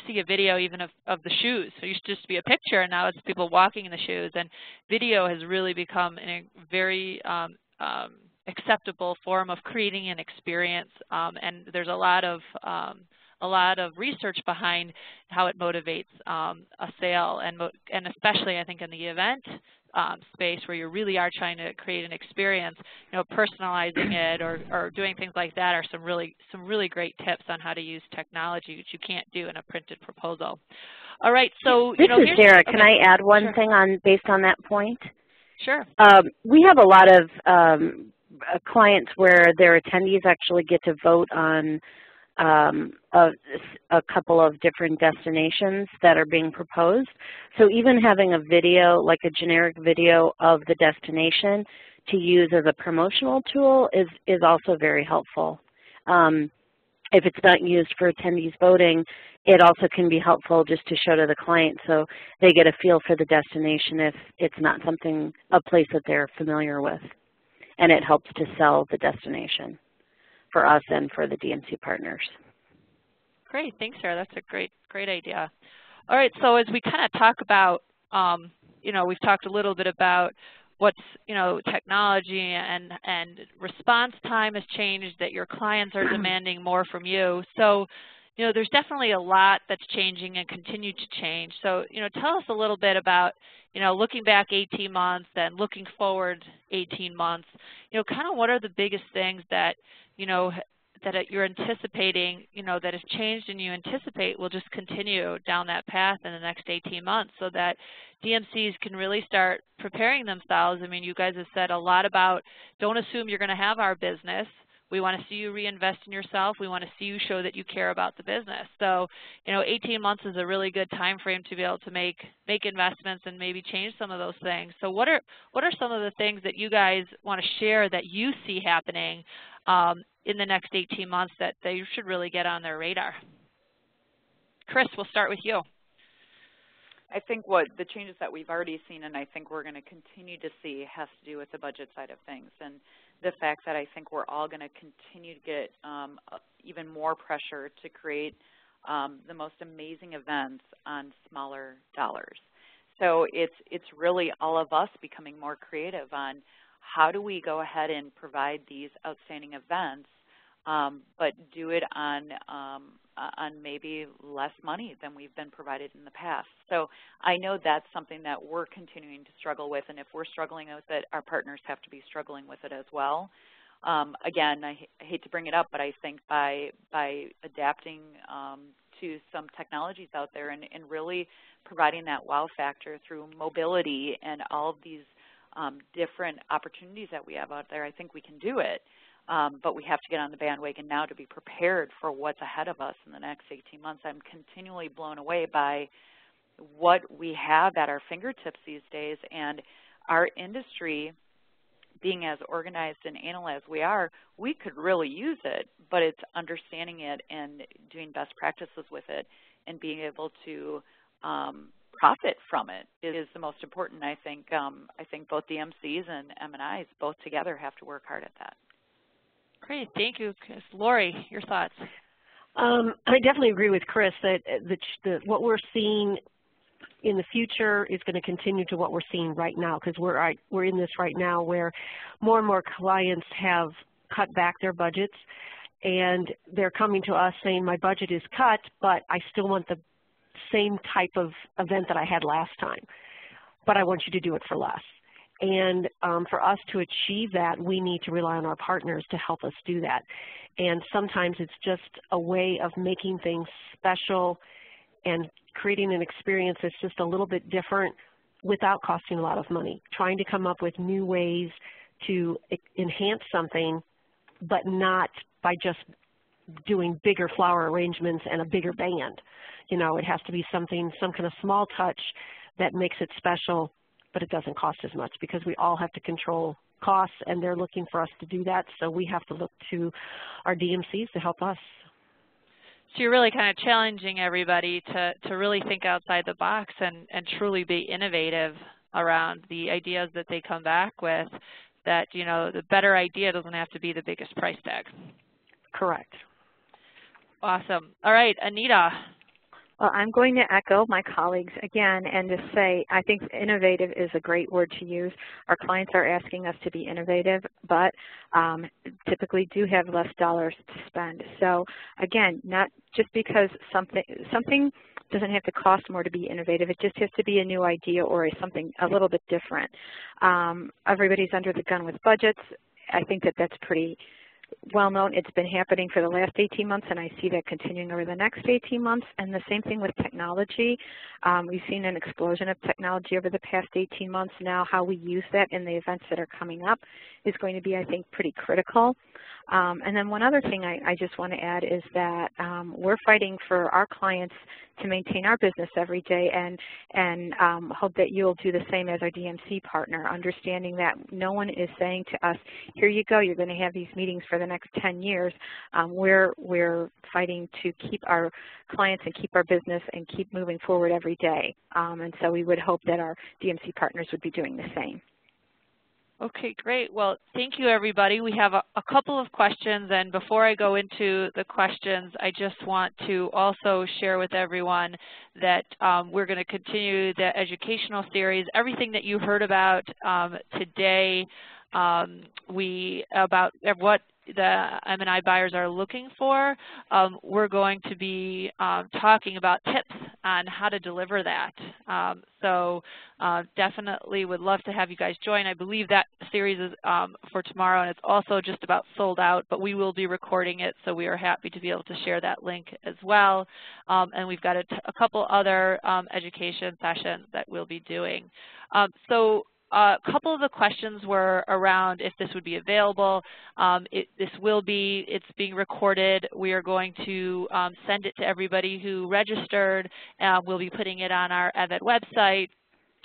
see a video even of the shoes. So it used to just be a picture, and now it's people walking in the shoes, and video has really become a very acceptable form of creating an experience, and there's a lot of research behind how it motivates a sale, and especially I think in the event space where you really are trying to create an experience, you know, personalizing it or doing things like that are some really great tips on how to use technology, which you can't do in a printed proposal. All right, so this is Sarah. Can I add one thing based on that point? Sure. We have a lot of clients where their attendees actually get to vote on a couple of different destinations that are being proposed. So even having a video, like a generic video of the destination to use as a promotional tool is also very helpful. If it's not used for attendees voting, it also can be helpful just to show to the client so they get a feel for the destination if it's not a place that they're familiar with. And it helps to sell the destination for us and for the DMC partners. Great, thanks, Sarah. That's a great idea. All right, so as we kind of talk about, you know, we've talked a little bit about what's, you know, technology and response time has changed, that your clients are demanding more from you. So, you know, there's definitely a lot that's changing and continue to change. So, you know, tell us a little bit about, you know, looking back 18 months and looking forward 18 months, you know, kind of what are the biggest things that, you know, that you're anticipating, you know, that has changed and you anticipate will just continue down that path in the next 18 months so that DMCs can really start preparing themselves. I mean, you guys have said a lot about don't assume you're going to have our business. We want to see you reinvest in yourself. We want to see you show that you care about the business. So, you know, 18 months is a really good time frame to be able to make investments and maybe change some of those things. So what are some of the things that you guys want to share that you see happening in the next 18 months that they should really get on their radar? Kris, we'll start with you. I think what the changes that we've already seen and I think we're going to continue to see has to do with the budget side of things, and the fact that I think we're all going to continue to get even more pressure to create the most amazing events on smaller dollars. So it's really all of us becoming more creative on how do we go ahead and provide these outstanding events, but do it on maybe less money than we've been provided in the past. So I know that's something that we're continuing to struggle with, and if we're struggling with it, our partners have to be struggling with it as well. Again, I hate to bring it up, but I think by adapting to some technologies out there and really providing that wow factor through mobility and all of these different opportunities that we have out there, I think we can do it. But we have to get on the bandwagon now to be prepared for what's ahead of us in the next 18 months. I'm continually blown away by what we have at our fingertips these days, and our industry being as organized and anal as we are, we could really use it, but it's understanding it and doing best practices with it and being able to profit from it is the most important. I think both DMCs and M&Is both together have to work hard at that. Great, thank you, Kris. Laurie, your thoughts? I definitely agree with Kris that what we're seeing in the future is going to continue to what we're seeing right now, because we're in this right now where more and more clients have cut back their budgets, and they're coming to us saying, my budget is cut, but I still want the same type of event that I had last time, but I want you to do it for less. And for us to achieve that, we need to rely on our partners to help us do that. And sometimes it's just a way of making things special and creating an experience that's just a little bit different without costing a lot of money, trying to come up with new ways to enhance something, but not by just doing bigger flower arrangements and a bigger band. You know, it has to be something, some kind of small touch that makes it special, but it doesn't cost as much, because we all have to control costs, and they're looking for us to do that, so we have to look to our DMCs to help us. So you're really kind of challenging everybody to really think outside the box and truly be innovative around the ideas that they come back with, that, you know, the better idea doesn't have to be the biggest price tag. Correct. Awesome. All right, Anita. Well, I'm going to echo my colleagues again and just say I think innovative is a great word to use. Our clients are asking us to be innovative, but typically do have less dollars to spend. So again, not just because something doesn't have to cost more to be innovative. It just has to be a new idea or something a little bit different. Everybody's under the gun with budgets. I think that that's pretty well known. It's been happening for the last 18 months, and I see that continuing over the next 18 months. And the same thing with technology. We've seen an explosion of technology over the past 18 months. Now how we use that in the events that are coming up is going to be, I think, pretty critical. And then one other thing I just want to add is that we're fighting for our clients to maintain our business every day, and hope that you'll do the same as our DMC partner, understanding that no one is saying to us, here you go, you're going to have these meetings for the next 10 years. We're fighting to keep our clients and keep our business and keep moving forward every day. And so we would hope that our DMC partners would be doing the same. Okay, great. Well, thank you, everybody. We have a couple of questions, and before I go into the questions, I just want to also share with everyone that we're going to continue the educational series. Everything that you heard about today, about what the M&I buyers are looking for, we're going to be talking about tips on how to deliver that. So definitely would love to have you guys join. I believe that series is for tomorrow, and it's also just about sold out, but we will be recording it, so we are happy to be able to share that link as well. And we've got a couple other education sessions that we'll be doing. A couple of the questions were around if this would be available. It's being recorded. We are going to send it to everybody who registered. We'll be putting it on our EVET website,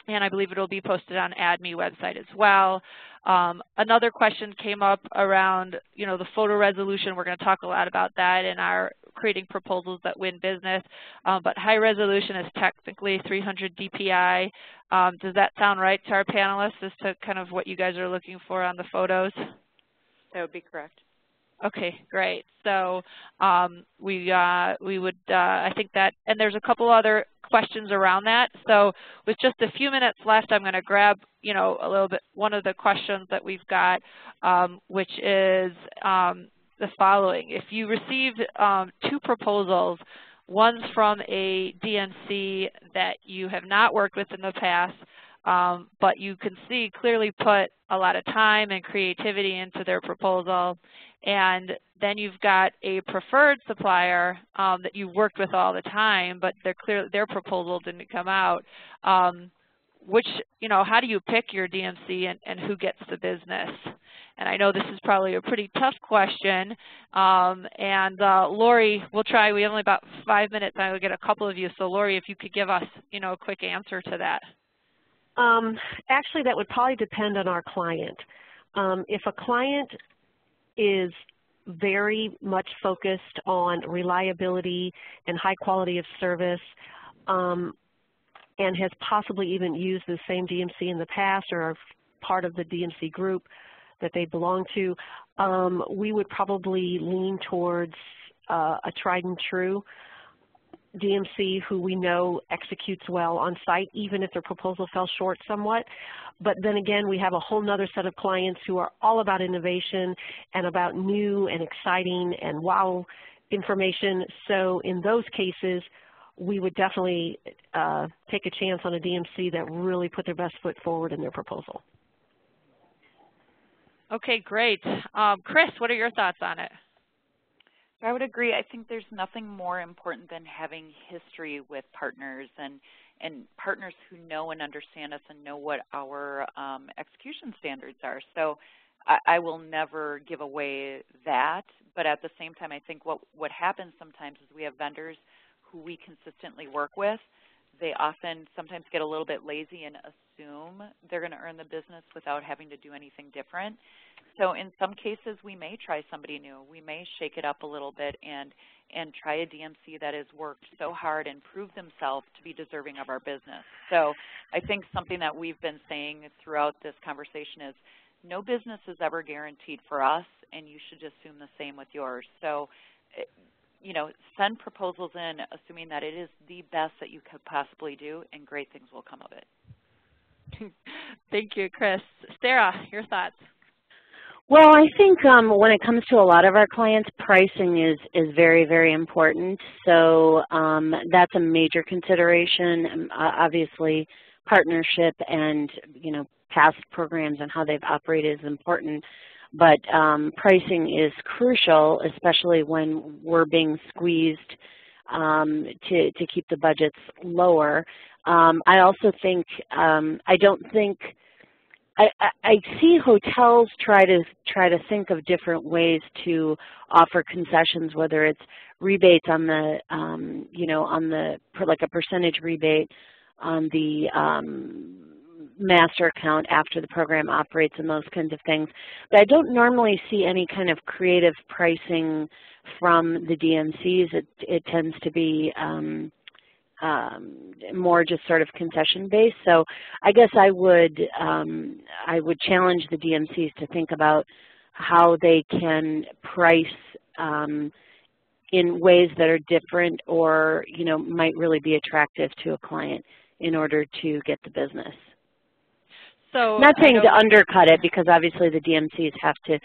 and I believe it will be posted on ADME website as well. Another question came up around, you know, the photo resolution. We're going to talk a lot about that in our creating proposals that win business. But high resolution is technically 300 DPI. Does that sound right to our panelists as to kind of what you guys are looking for on the photos? That would be correct. Okay, great. So we would, I think that, and there's a couple other questions around that. So with just a few minutes left, I'm going to grab, you know, a little bit, one of the questions that we've got, which is the following. If you received 2 proposals, one's from a DMC that you have not worked with in the past, but you can see clearly put a lot of time and creativity into their proposal, and then you've got a preferred supplier that you've worked with all the time, but their proposal didn't come out. Which, you know, how do you pick your DMC and who gets the business? And I know this is probably a pretty tough question. Laurie, we'll try. We have only about 5 minutes. I will get a couple of you. So Laurie, if you could give us, you know, a quick answer to that. Actually, that would probably depend on our client. If a client is very much focused on reliability and high quality of service, and has possibly even used the same DMC in the past or are part of the DMC group that they belong to, we would probably lean towards a tried and true DMC who we know executes well on site, even if their proposal fell short somewhat. But then again, we have a whole nother set of clients who are all about innovation and about new and exciting and wow information. So in those cases, we would definitely take a chance on a DMC that really put their best foot forward in their proposal. Okay, great. Kris, what are your thoughts on it? I would agree. I think there's nothing more important than having history with partners and partners who know and understand us and know what our execution standards are. So I will never give away that, but at the same time, I think what happens sometimes is we have vendors who we consistently work with. They often sometimes get a little bit lazy and assume they're going to earn the business without having to do anything different. So in some cases, we may try somebody new. We may shake it up a little bit and try a DMC that has worked so hard and proved themselves to be deserving of our business. So I think something that we've been saying throughout this conversation is no business is ever guaranteed for us, and you should assume the same with yours. So, you know, send proposals in assuming that it is the best that you could possibly do, and great things will come of it. Thank you, Kris. Sarah, your thoughts? Well, I think when it comes to a lot of our clients, pricing is very, very important. So that's a major consideration. Obviously, partnership and, you know, past programs and how they've operated is important. But pricing is crucial, especially when we're being squeezed to keep the budgets lower. I also think, I see hotels try to think of different ways to offer concessions, whether it's rebates on the, you know, like a percentage rebate on the master account after the program operates and those kinds of things. But I don't normally see any kind of creative pricing from the DMCs. It tends to be more just sort of concession based. So I guess I would challenge the DMCs to think about how they can price in ways that are different or, you know, might really be attractive to a client in order to get the business. So not saying to undercut it, because obviously the DMCs have to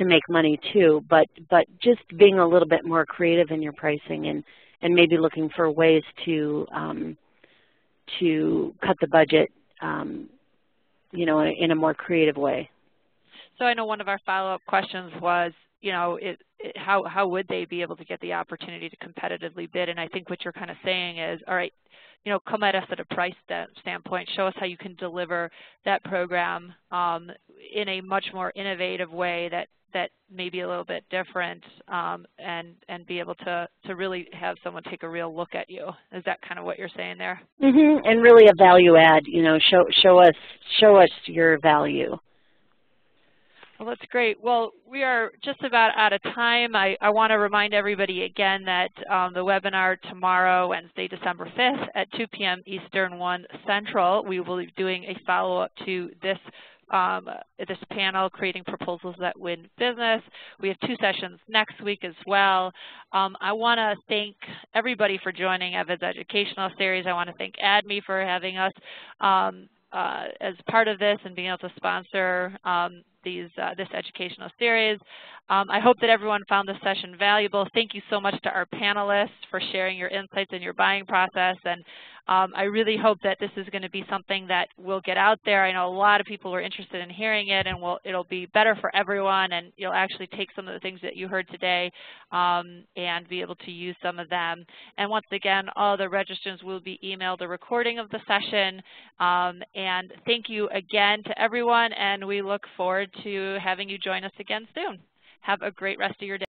make money too, but just being a little bit more creative in your pricing and maybe looking for ways to cut the budget, you know, in a more creative way. So I know one of our follow-up questions was, you know, how would they be able to get the opportunity to competitively bid? And I think what you're kind of saying is, all right, you know, come at us at a price standpoint. Show us how you can deliver that program in a much more innovative way that may be a little bit different, and be able to really have someone take a real look at you. Is that kind of what you're saying there? Mm-hmm. And really a value add. You know, show us your value. Well, that's great. Well, we are just about out of time. I want to remind everybody again that the webinar tomorrow, Wednesday, December 5th at 2 p.m. Eastern, 1 Central, we will be doing a follow-up to this panel, Creating Proposals That Win Business. We have 2 sessions next week as well. I want to thank everybody for joining Eva's educational series. I want to thank ADME for having us as part of this and being able to sponsor this educational series. I hope that everyone found this session valuable. Thank you so much to our panelists for sharing your insights in your buying process. And I really hope that this is going to be something that will get out there. I know a lot of people are interested in hearing it, and it'll be better for everyone, and you'll actually take some of the things that you heard today and be able to use some of them. And once again, all the registrants will be emailed a recording of the session. And thank you again to everyone, and we look forward to having you join us again soon. Have a great rest of your day.